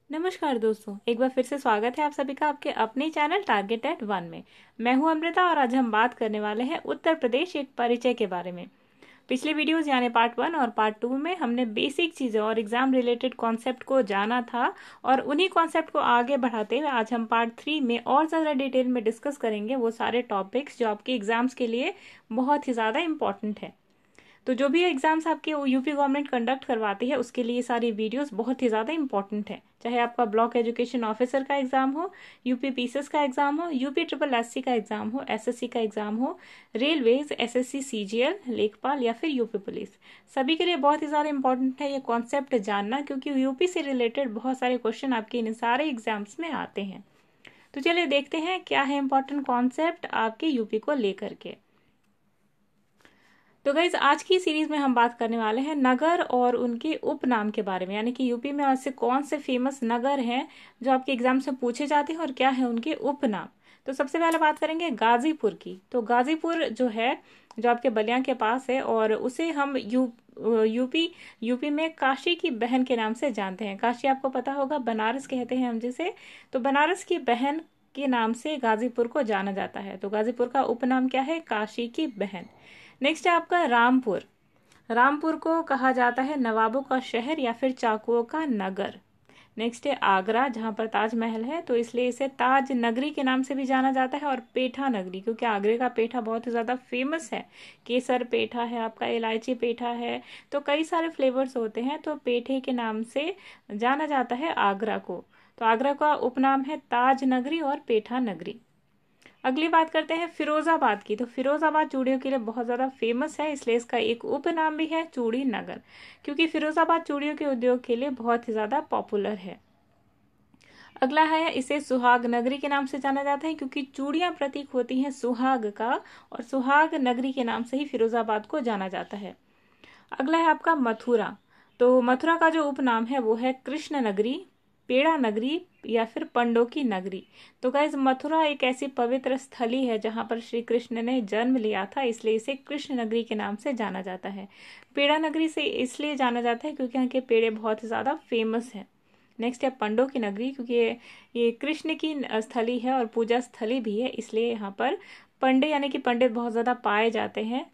नमस्कार दोस्तों, एक बार फिर से स्वागत है आप सभी का आपके अपने चैनल टारगेट एट वन में। मैं हूं अमृता और आज हम बात करने वाले हैं उत्तर प्रदेश एक परिचय के बारे में। पिछले वीडियोस यानी पार्ट वन और पार्ट टू में हमने बेसिक चीज़ें और एग्जाम रिलेटेड कॉन्सेप्ट को जाना था और उन्हीं कॉन्सेप्ट को आगे बढ़ाते हुए आज हम पार्ट थ्री में और ज़्यादा डिटेल में डिस्कस करेंगे वो सारे टॉपिक्स जो आपके एग्जाम्स के लिए बहुत ही ज़्यादा इंपॉर्टेंट है। तो जो भी एग्जाम्स आपके यूपी गवर्नमेंट कंडक्ट करवाती है उसके लिए सारी वीडियोस बहुत ही ज़्यादा इंपॉर्टेंट है। चाहे आपका ब्लॉक एजुकेशन ऑफिसर का एग्जाम हो, यूपी पीसीएस का एग्जाम हो, यूपी ट्रिपल एससी का एग्जाम हो, एसएससी का एग्जाम हो, रेलवेज, एसएससी, सीजीएल, लेखपाल या फिर यूपी पुलिस, सभी के लिए बहुत ही ज़्यादा इंपॉर्टेंट है ये कॉन्सेप्ट जानना, क्योंकि यूपी से रिलेटेड बहुत सारे क्वेश्चन आपके इन सारे एग्जाम्स में आते हैं। तो चलिए देखते हैं क्या है इंपॉर्टेंट कॉन्सेप्ट आपके यूपी को लेकर के। तो गाइज आज की सीरीज में हम बात करने वाले हैं नगर और उनके उपनाम के बारे में, यानी कि यूपी में ऐसे कौन से फेमस नगर हैं जो आपके एग्जाम से पूछे जाते हैं और क्या है उनके उपनाम। तो सबसे पहले बात करेंगे गाजीपुर की। तो गाजीपुर जो है जो आपके बलिया के पास है और उसे हम यूपी में काशी की बहन के नाम से जानते हैं। काशी आपको पता होगा, बनारस कहते हैं हम जिसे। तो बनारस की बहन के नाम से गाजीपुर को जाना जाता है। तो गाजीपुर का उपनाम क्या है? काशी की बहन। नेक्स्ट है आपका रामपुर। रामपुर को कहा जाता है नवाबों का शहर या फिर चाकुओं का नगर। नेक्स्ट है आगरा, जहां पर ताजमहल है तो इसलिए इसे ताज नगरी के नाम से भी जाना जाता है, और पेठा नगरी क्योंकि आगरे का पेठा बहुत ही ज़्यादा फेमस है। केसर पेठा है आपका, इलायची पेठा है, तो कई सारे फ्लेवर्स होते हैं, तो पेठे के नाम से जाना जाता है आगरा को। तो आगरा का उपनाम है ताज नगरी और पेठा नगरी। अगली बात करते हैं फिरोजाबाद की। तो फिरोजाबाद चूड़ियों के लिए बहुत ज़्यादा फेमस है, इसलिए इसका एक उपनाम भी है चूड़ी नगर, क्योंकि फिरोजाबाद चूड़ियों के उद्योग के लिए बहुत ही ज़्यादा पॉपुलर है। अगला है, इसे सुहाग नगरी के नाम से जाना जाता है क्योंकि चूड़ियां प्रतीक होती हैं सुहाग का, और सुहाग नगरी के नाम से ही फिरोजाबाद को जाना जाता है। अगला है आपका मथुरा। तो मथुरा का जो उपनाम है वो है कृष्ण नगरी, पेड़ा नगरी या फिर पंडों की नगरी। तो गाइज मथुरा एक ऐसी पवित्र स्थली है जहां पर श्री कृष्ण ने जन्म लिया था, इसलिए इसे कृष्ण नगरी के नाम से जाना जाता है। पेड़ा नगरी से इसलिए जाना जाता है क्योंकि यहाँ के पेड़े बहुत ही ज़्यादा फेमस हैं। नेक्स्ट है पंडों की नगरी, क्योंकि ये कृष्ण की स्थली है और पूजा स्थली भी है, इसलिए यहाँ पर पंडे यानी कि पंडित बहुत ज़्यादा पाए जाते हैं,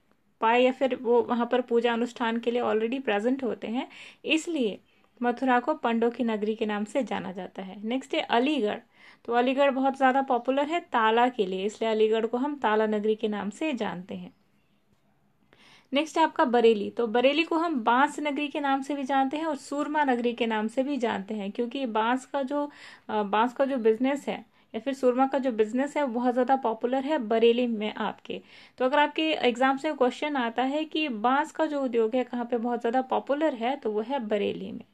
पाए या फिर वो वहाँ पर पूजा अनुष्ठान के लिए ऑलरेडी प्रेजेंट होते हैं, इसलिए मथुरा को पंडों की नगरी के नाम से जाना जाता है। नेक्स्ट है अलीगढ़। तो अलीगढ़ बहुत ज़्यादा पॉपुलर है ताला के लिए, इसलिए अलीगढ़ को हम ताला नगरी के नाम से जानते हैं। नेक्स्ट है आपका बरेली। तो बरेली को हम बांस नगरी के नाम से भी जानते हैं और सूरमा नगरी के नाम से भी जानते हैं, क्योंकि बांस का जो बिजनेस है या फिर सुरमा का जो बिजनेस है वो बहुत ज़्यादा पॉपुलर है बरेली में आपके। तो अगर आपके एग्जाम से क्वेश्चन आता है कि बांस का जो उद्योग है कहाँ पे बहुत ज़्यादा पॉपुलर है, तो वो है बरेली में।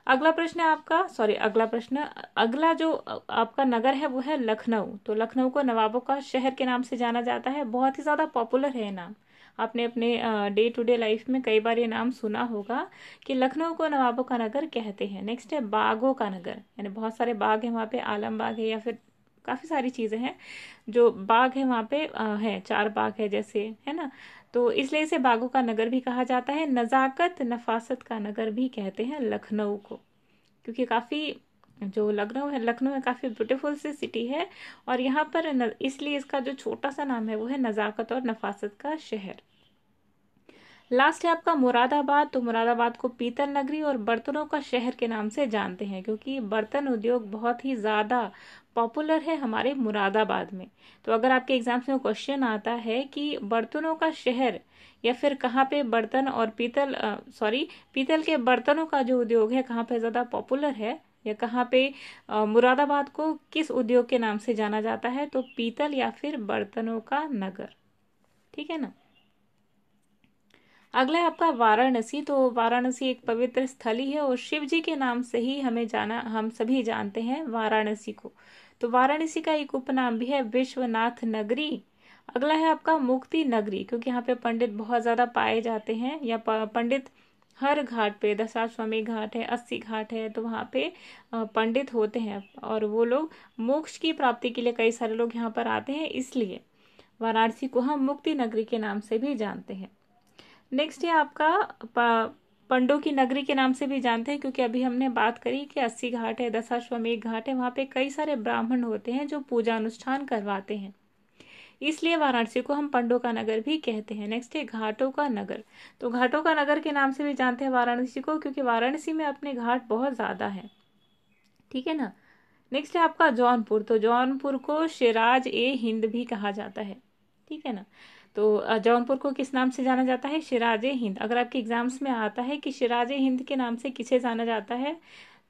अगला प्रश्न है आपका, सॉरी अगला प्रश्न, अगला जो आपका नगर है वो है लखनऊ। तो लखनऊ को नवाबों का शहर के नाम से जाना जाता है, बहुत ही ज़्यादा पॉपुलर है नाम। आपने अपने डे टू डे लाइफ में कई बार ये नाम सुना होगा कि लखनऊ को नवाबों का नगर कहते हैं। नेक्स्ट है बागों का नगर, यानी बहुत सारे बाग हैं वहाँ पे, आलम बाग है या फिर काफ़ी सारी चीज़ें हैं जो बाग है वहाँ पे है, चार बाग है जैसे, है ना। तो इसलिए इसे बागों का नगर भी कहा जाता है। नज़ाकत नफासत का नगर भी कहते हैं लखनऊ को, क्योंकि काफ़ी जो लखनऊ है काफ़ी ब्यूटीफुल सी सिटी है, और यहाँ पर इसलिए इसका जो छोटा सा नाम है वो है नज़ाकत और नफासत का शहर। लास्ट है आपका मुरादाबाद। तो मुरादाबाद को पीतल नगरी और बर्तनों का शहर के नाम से जानते हैं, क्योंकि बर्तन उद्योग बहुत ही ज़्यादा पॉपुलर है हमारे मुरादाबाद में। तो अगर आपके एग्जाम्स में क्वेश्चन आता है कि बर्तनों का शहर या फिर कहाँ पे बर्तन और पीतल के बर्तनों का जो उद्योग है कहाँ पे ज़्यादा पॉपुलर है, या कहाँ पे मुरादाबाद को किस उद्योग के नाम से जाना जाता है, तो पीतल या फिर बर्तनों का नगर। ठीक है ना। अगला है आपका वाराणसी। तो वाराणसी एक पवित्र स्थली है और शिव जी के नाम से ही हम सभी जानते हैं वाराणसी को। तो वाराणसी का एक उपनाम भी है विश्वनाथ नगरी। अगला है आपका मुक्ति नगरी, क्योंकि यहाँ पे पंडित बहुत ज्यादा पाए जाते हैं, या पंडित हर घाट पे, दशाश्वमेध घाट है, 80 घाट है, तो वहाँ पे पंडित होते हैं और वो लोग मोक्ष की प्राप्ति के लिए कई सारे लोग यहाँ पर आते हैं, इसलिए वाराणसी को हम मुक्ति नगरी के नाम से भी जानते हैं। नेक्स्ट है आपका पंडों की नगरी के नाम से भी जानते हैं, क्योंकि अभी हमने बात करी कि 80 घाट है, दशाश्वमेध घाट है, वहाँ पे कई सारे ब्राह्मण होते हैं जो पूजा अनुष्ठान करवाते हैं, इसलिए वाराणसी को हम पंडों का नगर भी कहते हैं। नेक्स्ट है घाटों का नगर। तो घाटों का नगर के नाम से भी जानते हैं वाराणसी को, क्योंकि वाराणसी में अपने घाट बहुत ज्यादा है, ठीक है ना। नेक्स्ट है आपका जौनपुर। तो जौनपुर को शिराज ए हिंद भी कहा जाता है, ठीक है ना। तो जौनपुर को किस नाम से जाना जाता है? शिराज ए हिंद। अगर आपके एग्जाम्स में आता है कि शिराज ए हिंद के नाम से किसे जाना जाता है,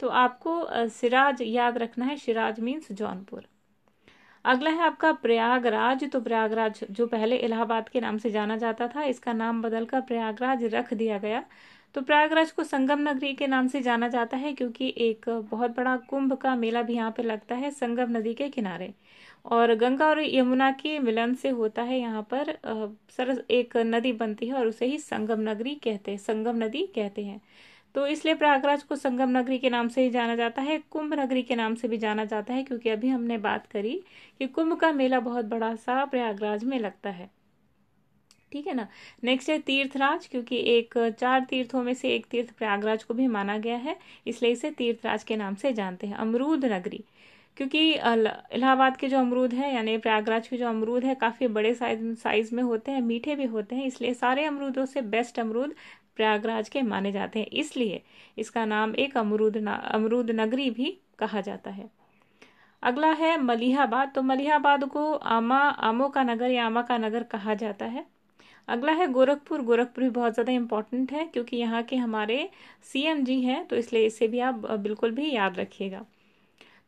तो आपको सिराज याद रखना है। शिराज मीन्स जौनपुर। अगला है आपका प्रयागराज। तो प्रयागराज जो पहले इलाहाबाद के नाम से जाना जाता था, इसका नाम बदलकर प्रयागराज रख दिया गया। तो प्रयागराज को संगम नगरी के नाम से जाना जाता है, क्योंकि एक बहुत बड़ा कुंभ का मेला भी यहाँ पे लगता है संगम नदी के किनारे, और गंगा और यमुना के मिलन से होता है यहाँ पर सरस एक नदी बनती है, और उसे ही संगम नगरी कहते हैं, संगम नदी कहते हैं। तो इसलिए प्रयागराज को संगम नगरी के नाम से ही जाना जाता है। कुंभ नगरी के नाम से भी जाना जाता है, क्योंकि अभी हमने बात करी कि कुंभ का मेला बहुत बड़ा सा प्रयागराज में लगता है, ठीक है ना। नेक्स्ट है तीर्थराज, क्योंकि एक 4 तीर्थों में से एक तीर्थ प्रयागराज को भी माना गया है, इसलिए इसे तीर्थराज के नाम से जानते हैं। अमरूद नगरी, क्योंकि इलाहाबाद के जो अमरूद है यानी प्रयागराज के जो अमरूद है काफी बड़े साइज में होते हैं, मीठे भी होते हैं, इसलिए सारे अमरूदों से बेस्ट अमरूद प्रयागराज के माने जाते हैं, इसलिए इसका नाम एक अमरूद नगरी भी कहा जाता है। अगला है मलिहाबाद। तो मलिहाबाद को आमों का नगर या आमा का नगर कहा जाता है। अगला है गोरखपुर। गोरखपुर भी बहुत ज़्यादा इंपॉर्टेंट है, क्योंकि यहाँ के हमारे सीएम जी हैं, तो इसलिए इसे भी आप बिल्कुल भी याद रखिएगा।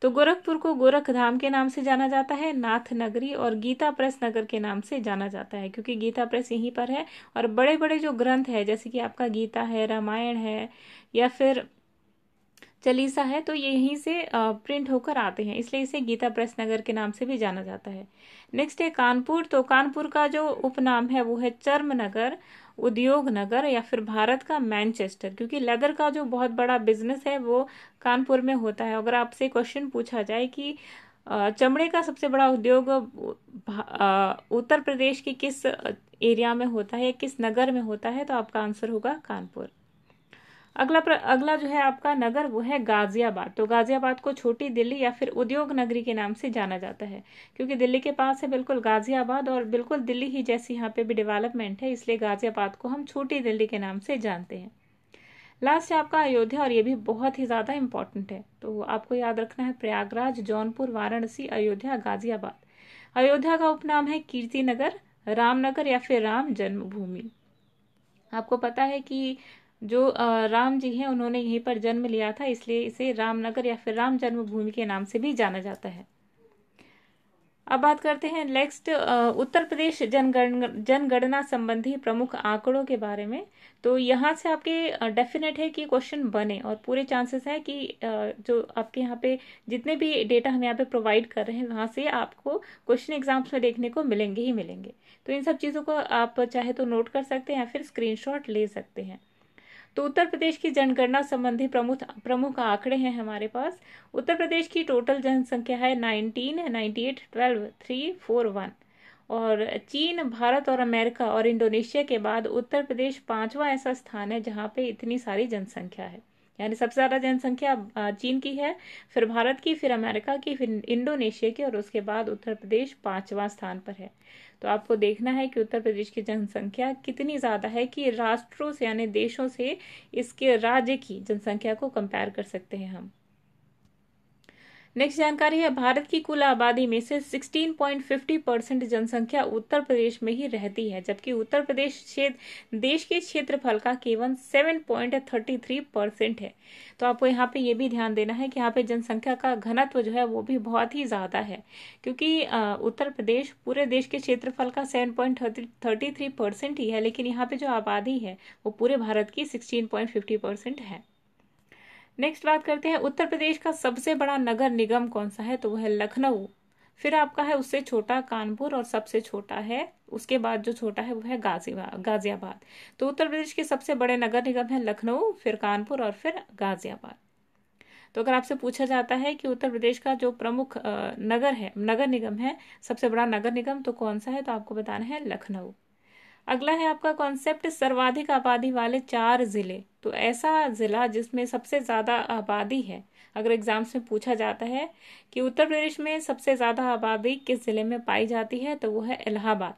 तो गोरखपुर को गोरखधाम के नाम से जाना जाता है, नाथ नगरी और गीता प्रेस नगर के नाम से जाना जाता है, क्योंकि गीता प्रेस यहीं पर है, और बड़े बड़े जो ग्रंथ है जैसे कि आपका गीता है, रामायण है, या फिर चालीसा है, तो ये यहीं से प्रिंट होकर आते हैं, इसलिए इसे गीता प्रेस नगर के नाम से भी जाना जाता है। नेक्स्ट है कानपुर। तो कानपुर का जो उपनाम है वो है चर्म नगर, उद्योग नगर, या फिर भारत का मैनचेस्टर, क्योंकि लेदर का जो बहुत बड़ा बिजनेस है वो कानपुर में होता है। अगर आपसे क्वेश्चन पूछा जाए कि चमड़े का सबसे बड़ा उद्योग उत्तर प्रदेश के किस एरिया में होता है, किस नगर में होता है, तो आपका आंसर होगा कानपुर। अगला जो है आपका नगर वो है गाजियाबाद। तो गाजियाबाद को छोटी दिल्ली या फिर उद्योग नगरी के नाम से जाना जाता है, क्योंकि दिल्ली के पास है बिल्कुल गाजियाबाद, और बिल्कुल दिल्ली ही जैसी यहाँ पे भी डेवलपमेंट है, इसलिए गाजियाबाद को हम छोटी दिल्ली के नाम से जानते हैं। लास्ट है आपका अयोध्या, और ये भी बहुत ही ज्यादा इंपॉर्टेंट है, तो आपको याद रखना है प्रयागराज, जौनपुर, वाराणसी, अयोध्या, गाजियाबाद। अयोध्या का उपनाम है कीर्ति नगर, रामनगर, या फिर राम जन्मभूमि। आपको पता है कि जो राम जी हैं उन्होंने यहीं पर जन्म लिया था, इसलिए इसे रामनगर या फिर राम जन्मभूमि के नाम से भी जाना जाता है। अब बात करते हैं नेक्स्ट उत्तर प्रदेश जनगणना संबंधी प्रमुख आंकड़ों के बारे में। तो यहाँ से आपके डेफिनेट है कि क्वेश्चन बने, और पूरे चांसेस है कि जो आपके यहाँ पे जितने भी डेटा हम यहाँ पे प्रोवाइड कर रहे हैं वहां से आपको क्वेश्चन एग्जाम्स में देखने को मिलेंगे ही मिलेंगे। तो इन सब चीज़ों को आप चाहे तो नोट कर सकते हैं या फिर स्क्रीनशॉट ले सकते हैं। तो उत्तर प्रदेश की जनगणना संबंधी प्रमुख प्रमुख आंकड़े हैं हमारे पास। उत्तर प्रदेश की टोटल जनसंख्या है 199812 और चीन, भारत और अमेरिका और इंडोनेशिया के बाद उत्तर प्रदेश 5वां ऐसा स्थान है जहां पे इतनी सारी जनसंख्या है। यानी सबसे ज्यादा जनसंख्या चीन की है, फिर भारत की, फिर अमेरिका की, फिर इंडोनेशिया की, और उसके बाद उत्तर प्रदेश 5वां स्थान पर है। तो आपको देखना है कि उत्तर प्रदेश की जनसंख्या कितनी ज्यादा है कि राष्ट्रों से यानी देशों से इसके राज्य की जनसंख्या को कंपेयर कर सकते हैं हम। नेक्स्ट जानकारी है भारत की कुल आबादी में से 16.50% जनसंख्या उत्तर प्रदेश में ही रहती है, जबकि उत्तर प्रदेश देश के क्षेत्रफल का केवल 7.33% है। तो आपको यहाँ पे ये भी ध्यान देना है कि यहाँ पे जनसंख्या का घनत्व जो है वो भी बहुत ही ज्यादा है, क्योंकि उत्तर प्रदेश पूरे देश के क्षेत्रफल का 7.33% ही है, लेकिन यहाँ पे जो आबादी है वो पूरे भारत की 16.50% है। नेक्स्ट बात करते हैं उत्तर प्रदेश का सबसे बड़ा नगर निगम कौन सा है, तो वह है लखनऊ। फिर आपका है उससे छोटा कानपुर, और सबसे छोटा है उसके बाद जो छोटा है वो है गाजियाबाद। तो उत्तर प्रदेश के सबसे बड़े नगर निगम है लखनऊ, फिर कानपुर और फिर गाजियाबाद। तो अगर आपसे पूछा जाता है कि उत्तर प्रदेश का जो प्रमुख नगर निगम है, सबसे बड़ा नगर निगम तो कौन सा है, तो आपको बताना है लखनऊ। अगला है आपका कॉन्सेप्ट सर्वाधिक आबादी वाले 4 जिले। तो ऐसा जिला जिसमें सबसे ज्यादा आबादी है, अगर एग्जाम्स में पूछा जाता है कि उत्तर प्रदेश में सबसे ज्यादा आबादी किस जिले में पाई जाती है, तो वो है इलाहाबाद।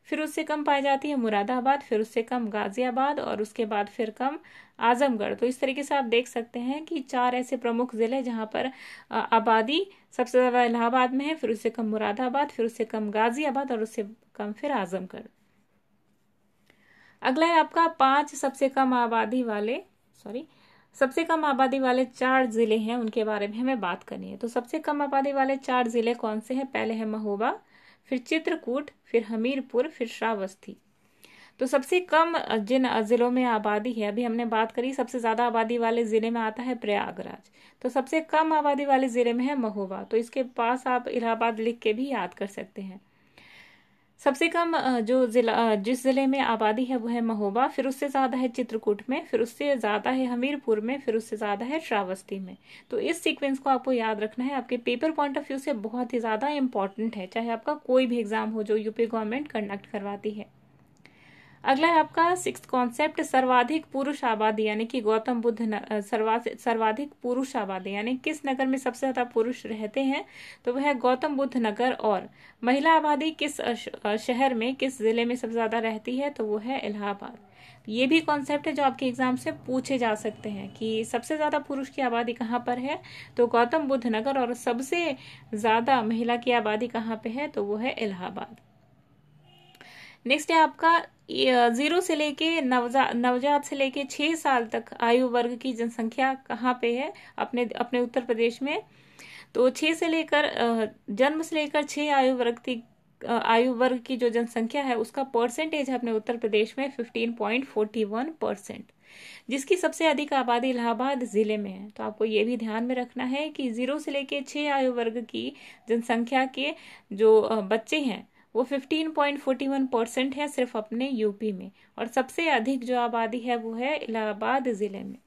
फिर उससे कम पाई जाती है मुरादाबाद, फिर उससे कम गाजियाबाद, और उसके बाद फिर कम आजमगढ़। तो इस तरीके से आप देख सकते हैं कि 4 ऐसे प्रमुख जिले जहां पर आबादी सबसे ज्यादा इलाहाबाद में है, फिर उससे कम मुरादाबाद, फिर उससे कम गाजियाबाद, और उससे कम फिर आजमगढ़। अगला है आपका 5 सबसे कम आबादी वाले सबसे कम आबादी वाले 4 जिले हैं, उनके बारे में हमें बात करनी है। तो सबसे कम आबादी वाले 4 जिले कौन से हैं? पहले है महोबा, फिर चित्रकूट, फिर हमीरपुर, फिर श्रावस्ती। तो सबसे कम जिन जिलों में आबादी है, अभी हमने बात करी, सबसे ज्यादा आबादी वाले जिले में आता है प्रयागराज। तो सबसे कम आबादी वाले जिले में है महोबा, तो इसके पास आप इलाहाबाद लिख के भी याद कर सकते हैं। सबसे कम जो जिला जिस जिले में आबादी है वो है महोबा, फिर उससे ज्यादा है चित्रकूट में, फिर उससे ज्यादा है हमीरपुर में, फिर उससे ज्यादा है श्रावस्ती में। तो इस सीक्वेंस को आपको याद रखना है, आपके पेपर पॉइंट ऑफ व्यू से बहुत ही ज्यादा इंपॉर्टेंट है, चाहे आपका कोई भी एग्जाम हो जो यूपी गवर्नमेंट कंडक्ट करवाती है। अगला है आपका 6th कॉन्सेप्ट सर्वाधिक पुरुष आबादी, यानी कि गौतम बुद्ध सर्वाधिक पुरुष आबादी, यानी किस नगर में सबसे ज्यादा पुरुष रहते हैं, तो वह है गौतम बुद्ध नगर। और महिला आबादी किस शहर में, किस जिले में सबसे ज्यादा रहती है, तो वो है इलाहाबाद। ये भी कॉन्सेप्ट है जो आपके एग्जाम से पूछे जा सकते हैं कि सबसे ज्यादा पुरुष की आबादी कहाँ पर है, तो गौतम बुद्ध नगर, और सबसे ज्यादा महिला की आबादी कहाँ पे है, तो वो है इलाहाबाद। नेक्स्ट है आपका 0 से लेके नवजात से लेके 6 साल तक आयु वर्ग की जनसंख्या कहाँ पे है अपने उत्तर प्रदेश में। तो 6 से लेकर जन्म से लेकर 6 आयु वर्ग की जो जनसंख्या है उसका परसेंटेज है अपने उत्तर प्रदेश में 15.41%, जिसकी सबसे अधिक आबादी इलाहाबाद जिले में है। तो आपको ये भी ध्यान में रखना है कि 0 से लेके 6 आयु वर्ग की जनसंख्या के जो बच्चे हैं वो 15.41% है सिर्फ अपने यूपी में, और सबसे अधिक जो आबादी है वो है इलाहाबाद जिले में।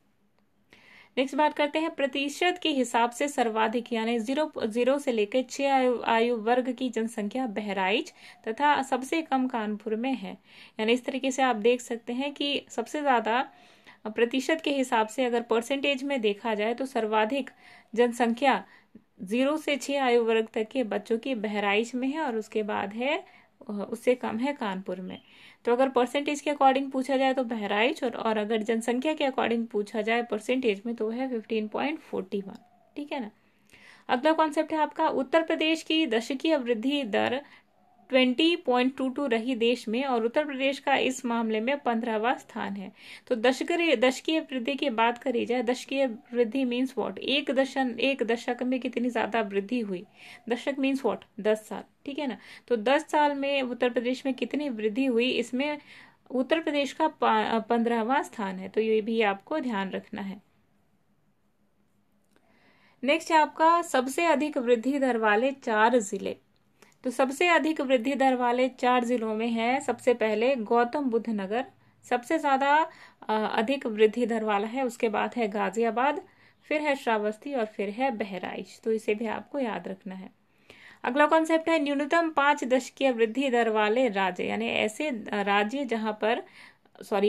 नेक्स्ट बात करते हैं प्रतिशत के हिसाब से सर्वाधिक, यानी 0 से लेकर 6 आयु वर्ग की जनसंख्या बहराइच तथा सबसे कम कानपुर में है। यानी इस तरीके से आप देख सकते हैं कि सबसे ज्यादा प्रतिशत के हिसाब से अगर परसेंटेज में देखा जाए तो सर्वाधिक जनसंख्या 0 से 6 आयु वर्ग तक के बच्चों की बहराइच में है, और उसके बाद है उससे कम है कानपुर में। तो अगर परसेंटेज के अकॉर्डिंग पूछा जाए तो बहराइच, और अगर जनसंख्या के अकॉर्डिंग पूछा जाए परसेंटेज में तो है 15.41। ठीक है ना। अगला कॉन्सेप्ट है आपका उत्तर प्रदेश की दशकीय वृद्धि दर 20.22 रही देश में, और उत्तर प्रदेश का इस मामले में 15वां स्थान है। तो दशकीय वृद्धि की बात करी जाए, दशकीय वृद्धि मीन्स व्हाट, एक दशक में कितनी ज्यादा वृद्धि हुई। दशक मीन्स व्हाट, 10 साल। ठीक है ना। तो 10 साल में उत्तर प्रदेश में कितनी वृद्धि हुई, इसमें उत्तर प्रदेश का 15वां स्थान है। तो ये भी आपको ध्यान रखना है। नेक्स्ट है आपका सबसे अधिक वृद्धि दर वाले 4 जिले। तो सबसे अधिक वृद्धि दर वाले 4 जिलों में है सबसे पहले गौतम बुद्ध नगर, सबसे ज्यादा अधिक वृद्धि दर वाला है, उसके बाद है गाजियाबाद, फिर है श्रावस्ती, और फिर है बहराइच। तो इसे भी आपको याद रखना है। अगला कॉन्सेप्ट है न्यूनतम 5 दशकीय वृद्धि दर वाले राज्य, यानी ऐसे राज्य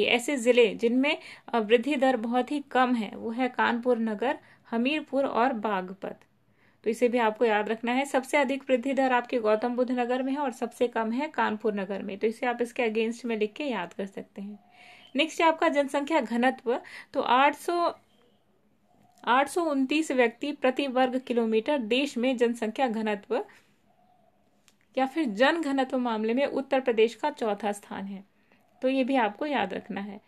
ऐसे जिले जिनमें वृद्धि दर बहुत ही कम है, वो है कानपुर नगर, हमीरपुर और बागपत। तो इसे भी आपको याद रखना है। सबसे अधिक वृद्धि दर आपके गौतम बुद्ध नगर में है और सबसे कम है कानपुर नगर में। तो इसे आप इसके अगेंस्ट में लिख के याद कर सकते हैं। नेक्स्ट है आपका जनसंख्या घनत्व। तो 829 व्यक्ति प्रति वर्ग किलोमीटर देश में जनसंख्या घनत्व या फिर जन घनत्व मामले में उत्तर प्रदेश का 4था स्थान है। तो ये भी आपको याद रखना है।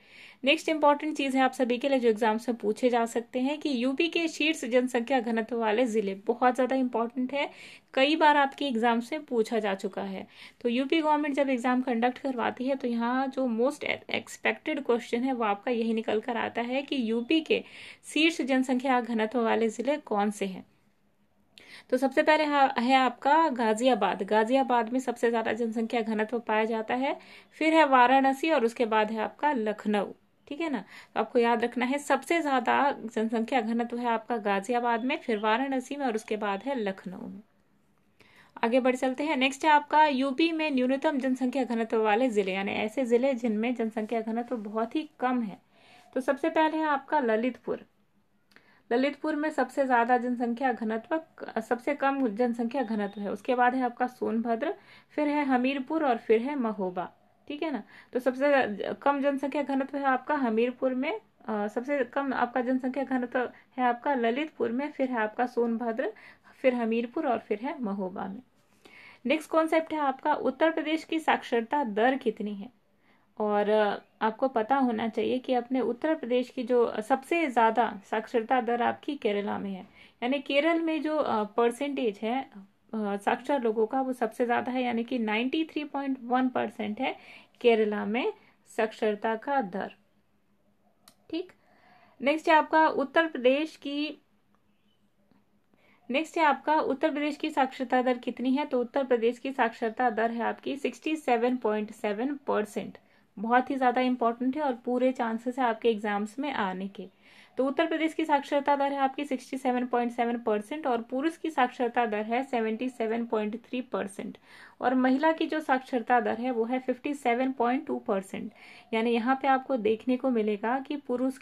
नेक्स्ट इंपॉर्टेंट चीज है आप सभी के लिए जो एग्जाम्स में पूछे जा सकते हैं कि यूपी के शीर्ष जनसंख्या घनत्व वाले जिले, बहुत ज्यादा इंपॉर्टेंट है, कई बार आपके एग्जाम्स में पूछा जा चुका है। तो यूपी गवर्नमेंट जब एग्जाम कंडक्ट करवाती है तो यहाँ जो मोस्ट एक्सपेक्टेड क्वेश्चन है वो आपका यही निकल कर आता है कि यूपी के शीर्ष जनसंख्या घनत्व वाले जिले कौन से हैं। तो सबसे पहले है आपका गाजियाबाद में सबसे ज्यादा जनसंख्या घनत्व पाया जाता है, फिर है वाराणसी, और उसके बाद है आपका लखनऊ। ठीक है ना। तो आपको याद रखना है सबसे ज्यादा जनसंख्या घनत्व है आपका गाजियाबाद में, फिर वाराणसी में, और उसके बाद है लखनऊ में। आगे बढ़ चलते हैं। नेक्स्ट है आपका यूपी में न्यूनतम जनसंख्या घनत्व वाले जिले, यानी ऐसे जिले जिनमें जनसंख्या घनत्व बहुत ही कम है। तो सबसे पहले है आपका ललितपुर। ललितपुर में सबसे ज्यादा जनसंख्या घनत्व, सबसे कम जनसंख्या घनत्व है। उसके बाद है आपका सोनभद्र, फिर है हमीरपुर और फिर है महोबा। ठीक है ना। तो सबसे कम जनसंख्या घनत्व है आपका हमीरपुर में, सबसे कम आपका जनसंख्या घनत्व है आपका ललितपुर में, फिर है आपका सोनभद्र, फिर हमीरपुर और फिर है महोबा में। नेक्स्ट कॉन्सेप्ट है आपका उत्तर प्रदेश की साक्षरता दर कितनी है। और आपको पता होना चाहिए कि अपने उत्तर प्रदेश की जो सबसे ज्यादा साक्षरता दर आपकी केरला में है, यानी केरल में जो परसेंटेज है साक्षर लोगों का वो सबसे ज्यादा है, यानी कि 93.1% है केरला में साक्षरता का दर। ठीक। नेक्स्ट है आपका उत्तर प्रदेश की साक्षरता दर कितनी है। तो उत्तर प्रदेश की साक्षरता दर है आपकी 67.7%। बहुत ही ज्यादा इंपॉर्टेंट है और पूरे चांसेस है आपके एग्जाम्स में आने के। तो उत्तर प्रदेश की साक्षरता दर है आपकी 67.7% और पुरुष की साक्षरता दर है 77.3%। और महिला की जो साक्षरता दर है वो है 57.2%। यानी यहाँ पे आपको देखने को मिलेगा कि पुरुष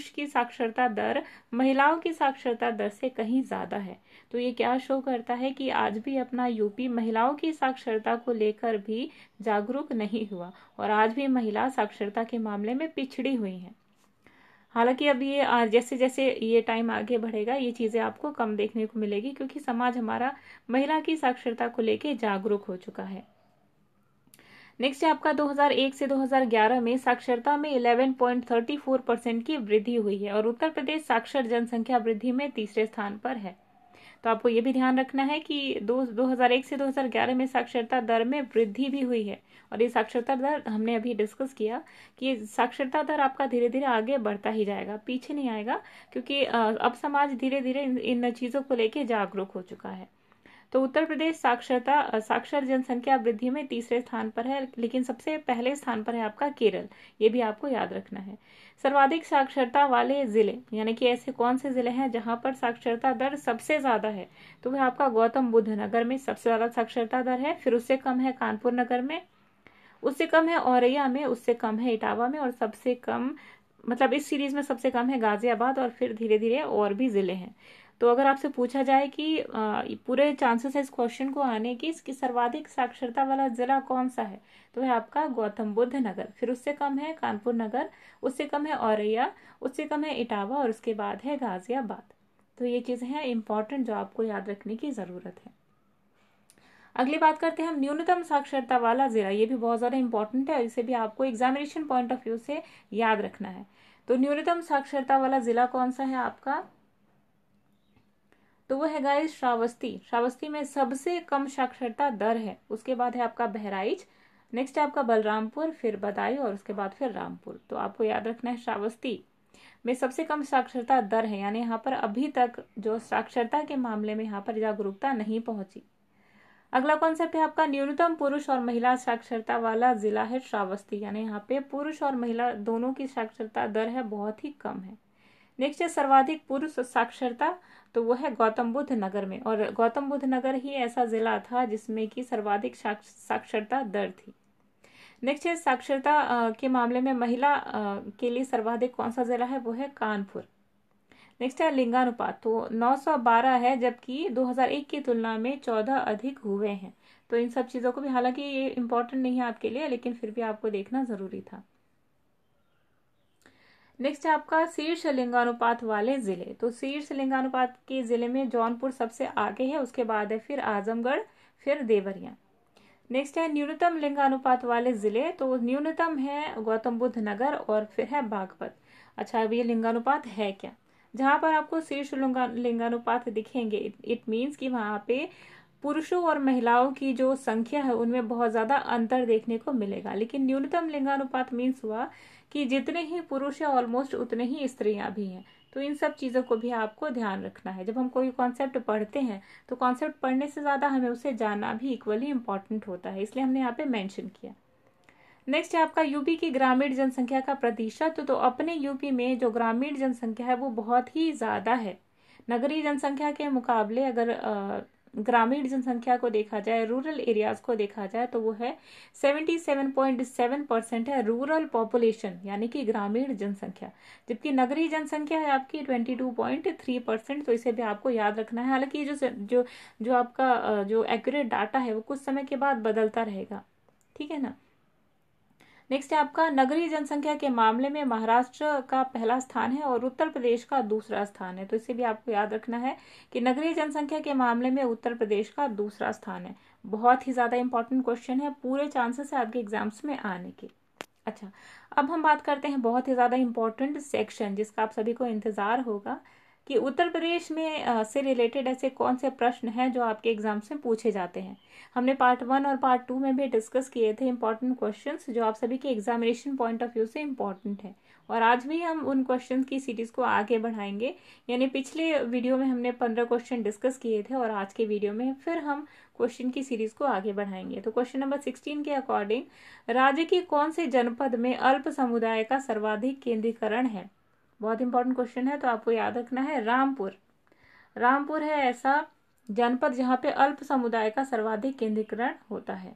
की साक्षरता दर महिलाओं की साक्षरता दर से कहीं ज्यादा है। तो ये क्या शो करता है कि आज भी अपना यूपी महिलाओं की साक्षरता को लेकर भी जागरूक नहीं हुआ और आज भी महिला साक्षरता के मामले में पिछड़ी हुई हैं। हालांकि अब ये जैसे जैसे ये टाइम आगे बढ़ेगा ये चीजें आपको कम देखने को मिलेगी, क्योंकि समाज हमारा महिला की साक्षरता को लेकर जागरूक हो चुका है। नेक्स्ट है आपका 2001 से 2011 में साक्षरता में 11.34% की वृद्धि हुई है और उत्तर प्रदेश साक्षर जनसंख्या वृद्धि में तीसरे स्थान पर है। तो आपको ये भी ध्यान रखना है कि 2001 से 2011 में साक्षरता दर में वृद्धि भी हुई है। और ये साक्षरता दर हमने अभी डिस्कस किया कि ये साक्षरता दर आपका धीरे धीरे आगे बढ़ता ही जाएगा, पीछे नहीं आएगा, क्योंकि अब समाज धीरे धीरे इन चीजों को लेके जागरूक हो चुका है। तो उत्तर प्रदेश साक्षर जनसंख्या वृद्धि में तीसरे स्थान पर है, लेकिन सबसे पहले स्थान पर है आपका केरल। ये भी आपको याद रखना है। सर्वाधिक साक्षरता वाले जिले, यानी कि ऐसे कौन से जिले हैं जहां पर साक्षरता दर सबसे ज्यादा है। तो वह आपका गौतम बुद्ध नगर में सबसे ज्यादा साक्षरता दर है, फिर उससे कम है कानपुर नगर में, उससे कम है औरैया में, उससे कम है इटावा में और सबसे कम, मतलब इस सीरीज में सबसे कम है गाजियाबाद और फिर धीरे धीरे और भी जिले हैं। तो अगर आपसे पूछा जाए कि पूरे चांसेस है इस क्वेश्चन को आने की, इसकी सर्वाधिक साक्षरता वाला जिला कौन सा है, तो है आपका गौतम बुद्ध नगर, फिर उससे कम है कानपुर नगर, उससे कम है औरैया, उससे कम है इटावा और उसके बाद है गाजियाबाद। तो ये चीजें हैं इंपॉर्टेंट जो आपको याद रखने की जरूरत है। अगली बात करते हैं हम न्यूनतम साक्षरता वाला जिला। ये भी बहुत ज्यादा इंपॉर्टेंट है और इसे भी आपको एग्जामिनेशन पॉइंट ऑफ व्यू से याद रखना है। तो न्यूनतम साक्षरता वाला जिला कौन सा है आपका, तो वो है गाइस श्रावस्ती। श्रावस्ती में सबसे कम साक्षरता दर है। उसके बाद है आपका बहराइच, नेक्स्ट है आपका बलरामपुर, फिर बदायूं और उसके बाद फिर रामपुर। तो आपको याद रखना है श्रावस्ती में सबसे कम साक्षरता दर है, यानी यहाँ पर अभी तक जो साक्षरता के मामले में यहाँ पर जागरूकता नहीं पहुंची। अगला कॉन्सेप्ट है आपका न्यूनतम पुरुष और महिला साक्षरता वाला जिला है श्रावस्ती, यानी यहाँ पे पुरुष और महिला दोनों की साक्षरता दर है बहुत ही कम है। नेक्स्ट है सर्वाधिक पुरुष साक्षरता, तो वो है गौतम बुद्ध नगर में, और गौतम बुद्ध नगर ही ऐसा जिला था जिसमें कि सर्वाधिक साक्षरता दर थी। नेक्स्ट है साक्षरता के मामले में महिला के लिए सर्वाधिक कौन सा जिला है, वो है कानपुर। नेक्स्ट है लिंगानुपात, तो 912 है, जबकि 2001 की तुलना में 14 अधिक हुए हैं। तो इन सब चीजों को भी, हालांकि ये इंपॉर्टेंट नहीं है आपके लिए, लेकिन फिर भी आपको देखना जरूरी था। नेक्स्ट है आपका शीर्ष लिंगानुपात वाले जिले। तो शीर्ष लिंगानुपात के जिले में जौनपुर सबसे आगे है, उसके बाद है फिर आजमगढ़, फिर देवरिया। नेक्स्ट है न्यूनतम लिंगानुपात वाले जिले, तो न्यूनतम है गौतम बुद्ध नगर और फिर है बागपत। अच्छा, अब ये लिंगानुपात है क्या, जहां पर आपको शीर्ष लिंगानुपात दिखेंगे, इट मीन्स कि वहां पे पुरुषों और महिलाओं की जो संख्या है उनमें बहुत ज्यादा अंतर देखने को मिलेगा। लेकिन न्यूनतम लिंगानुपात मीन्स हुआ कि जितने ही पुरुष है ऑलमोस्ट उतने ही स्त्रियां भी हैं। तो इन सब चीजों को भी आपको ध्यान रखना है। जब हम कोई कॉन्सेप्ट पढ़ते हैं तो कॉन्सेप्ट पढ़ने से ज्यादा हमें उसे जानना भी इक्वली इंपॉर्टेंट होता है, इसलिए हमने यहाँ पे मेंशन किया। नेक्स्ट है आपका यूपी की ग्रामीण जनसंख्या का प्रतिशत। तो अपने यूपी में जो ग्रामीण जनसंख्या है वो बहुत ही ज्यादा है। नगरीय जनसंख्या के मुकाबले अगर ग्रामीण जनसंख्या को देखा जाए, रूरल एरियाज को देखा जाए, तो वो है 77.7% है रूरल पॉपुलेशन, यानी कि ग्रामीण जनसंख्या। जबकि नगरीय जनसंख्या है आपकी 22.3%। तो इसे भी आपको याद रखना है। हालांकि ये जो आपका जो एक्यूरेट डाटा है वो कुछ समय के बाद बदलता रहेगा, ठीक है ना। नेक्स्ट है आपका नगरीय जनसंख्या के मामले में महाराष्ट्र का पहला स्थान है और उत्तर प्रदेश का दूसरा स्थान है। तो इसे भी आपको याद रखना है कि नगरीय जनसंख्या के मामले में उत्तर प्रदेश का दूसरा स्थान है। बहुत ही ज्यादा इंपॉर्टेंट क्वेश्चन है, पूरे चांसेस है आपके एग्जाम्स में आने के। अच्छा, अब हम बात करते हैं बहुत ही ज्यादा इंपॉर्टेंट सेक्शन जिसका आप सभी को इंतजार होगा कि उत्तर प्रदेश में से रिलेटेड ऐसे कौन से प्रश्न हैं जो आपके एग्जाम्स में पूछे जाते हैं। हमने पार्ट 1 और पार्ट 2 में भी डिस्कस किए थे इंपॉर्टेंट क्वेश्चंस जो आप सभी के एग्जामिनेशन पॉइंट ऑफ व्यू से इंपॉर्टेंट है, और आज भी हम उन क्वेश्चंस की सीरीज को आगे बढ़ाएंगे। यानी पिछले वीडियो में हमने 15 क्वेश्चन डिस्कस किए थे और आज के वीडियो में फिर हम क्वेश्चन की सीरीज को आगे बढ़ाएंगे। तो क्वेश्चन नंबर 16 के अकॉर्डिंग राज्य की कौन से जनपद में अल्प समुदाय का सर्वाधिक केंद्रीकरण है। बहुत इंपॉर्टेंट क्वेश्चन है, तो आपको याद रखना है रामपुर। रामपुर है ऐसा जनपद जहां पे अल्प समुदाय का सर्वाधिक केंद्रीकरण होता है।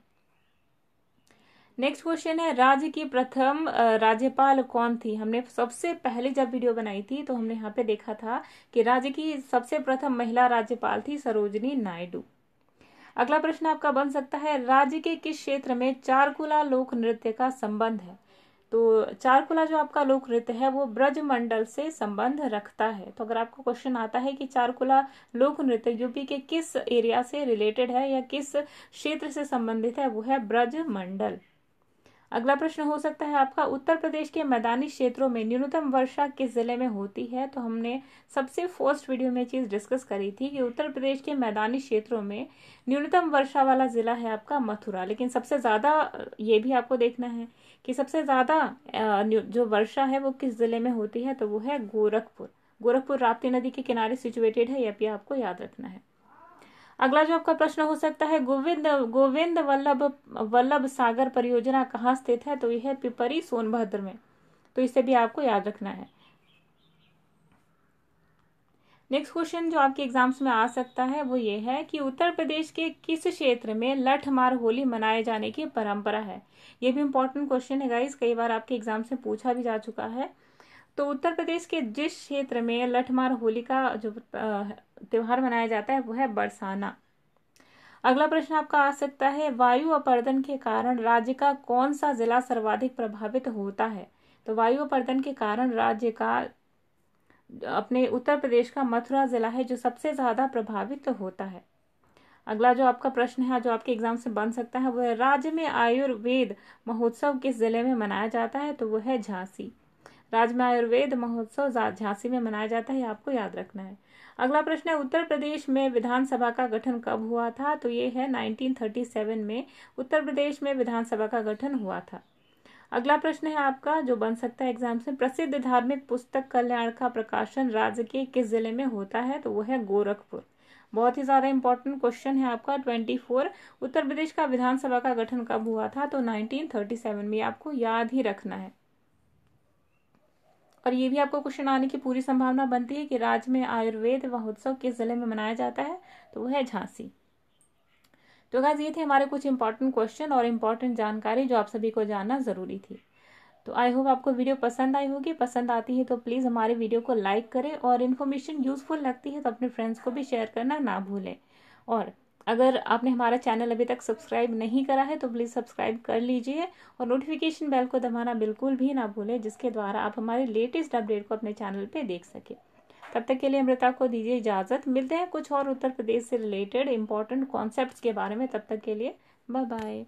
नेक्स्ट क्वेश्चन है राज्य की प्रथम राज्यपाल कौन थी। हमने सबसे पहले जब वीडियो बनाई थी तो हमने यहाँ पे देखा था कि राज्य की सबसे प्रथम महिला राज्यपाल थी सरोजिनी नायडू। अगला प्रश्न आपका बन सकता है राज्य के किस क्षेत्र में चारकुला लोक नृत्य का संबंध है। तो चारकुला जो आपका लोक नृत्य है वो ब्रज मंडल से संबंध रखता है। तो अगर आपको क्वेश्चन आता है कि चारकुला लोक नृत्य यूपी के किस एरिया से रिलेटेड है या किस क्षेत्र से संबंधित है, वो है ब्रज मंडल। अगला प्रश्न हो सकता है आपका उत्तर प्रदेश के मैदानी क्षेत्रों में न्यूनतम वर्षा किस जिले में होती है। तो हमने सबसे फर्स्ट वीडियो में चीज डिस्कस करी थी कि उत्तर प्रदेश के मैदानी क्षेत्रों में न्यूनतम वर्षा वाला जिला है आपका मथुरा। लेकिन सबसे ज्यादा ये भी आपको देखना है कि सबसे ज्यादा जो वर्षा है वो किस जिले में होती है, तो वो है गोरखपुर। गोरखपुर राप्ती नदी के किनारे सिचुएटेड है, यह भी आपको याद रखना है। अगला जो आपका प्रश्न हो सकता है गोविंद वल्लभ सागर परियोजना कहाँ स्थित है। तो यह है पिपरी सोनभद्र में। तो इसे भी आपको याद रखना है। नेक्स्ट क्वेश्चन जो आपके एग्जाम्स में आ सकता है वो ये है कि उत्तर प्रदेश के किस क्षेत्र में लठमार होली मनाए जाने की परंपरा है। ये भी इंपॉर्टेंट क्वेश्चन है गाइस, कई बार आपके एग्जाम से पूछा भी जा चुका है। तो उत्तर प्रदेश के जिस क्षेत्र में लठमार होली का जो त्योहार मनाया जाता है वो है बरसाना। अगला प्रश्न आपका आ सकता है वायु अपर्दन के कारण राज्य का कौन सा जिला सर्वाधिक प्रभावित होता है। तो वायु अपर्दन के कारण राज्य का अपने उत्तर प्रदेश का मथुरा जिला है जो सबसे ज्यादा प्रभावित होता है। अगला जो आपका प्रश्न है जो आपके एग्जाम से बन सकता है वो है राज्य में आयुर्वेद महोत्सव किस जिले में मनाया जाता है। तो वो है झांसी। राज्य में आयुर्वेद महोत्सव झांसी में मनाया जाता है, आपको याद रखना है। अगला प्रश्न है उत्तर प्रदेश में विधानसभा का गठन कब हुआ था। तो ये है 1937 में उत्तर प्रदेश में विधानसभा का गठन हुआ था। अगला प्रश्न है आपका जो बन सकता है एग्जाम से प्रसिद्ध धार्मिक पुस्तक कल्याण का प्रकाशन राज्य के किस जिले में होता है। तो वो है गोरखपुर। बहुत ही ज्यादा इंपॉर्टेंट क्वेश्चन है आपका 24 उत्तर प्रदेश का विधानसभा का गठन कब हुआ था। तो 1937 में, आपको याद ही रखना है। और ये भी आपको क्वेश्चन आने की पूरी संभावना बनती है कि राज्य में आयुर्वेद महोत्सव किस जिले में मनाया जाता है। तो वो है झांसी। तो गाइस ये थे हमारे कुछ इंपॉर्टेंट क्वेश्चन और इंपॉर्टेंट जानकारी जो आप सभी को जानना जरूरी थी। तो आई होप आपको वीडियो पसंद आई होगी। पसंद आती है तो प्लीज हमारे वीडियो को लाइक करें और इन्फॉर्मेशन यूजफुल लगती है तो अपने फ्रेंड्स को भी शेयर करना ना भूलें। और अगर आपने हमारा चैनल अभी तक सब्सक्राइब नहीं करा है तो प्लीज सब्सक्राइब कर लीजिए और नोटिफिकेशन बेल को दबाना बिल्कुल भी ना भूलें, जिसके द्वारा आप हमारे लेटेस्ट अपडेट को अपने चैनल पे देख सके। तब तक के लिए अमृता को दीजिए इजाजत। मिलते हैं कुछ और उत्तर प्रदेश से रिलेटेड इंपॉर्टेंट कॉन्सेप्ट्स के बारे में। तब तक के लिए बाय बाय।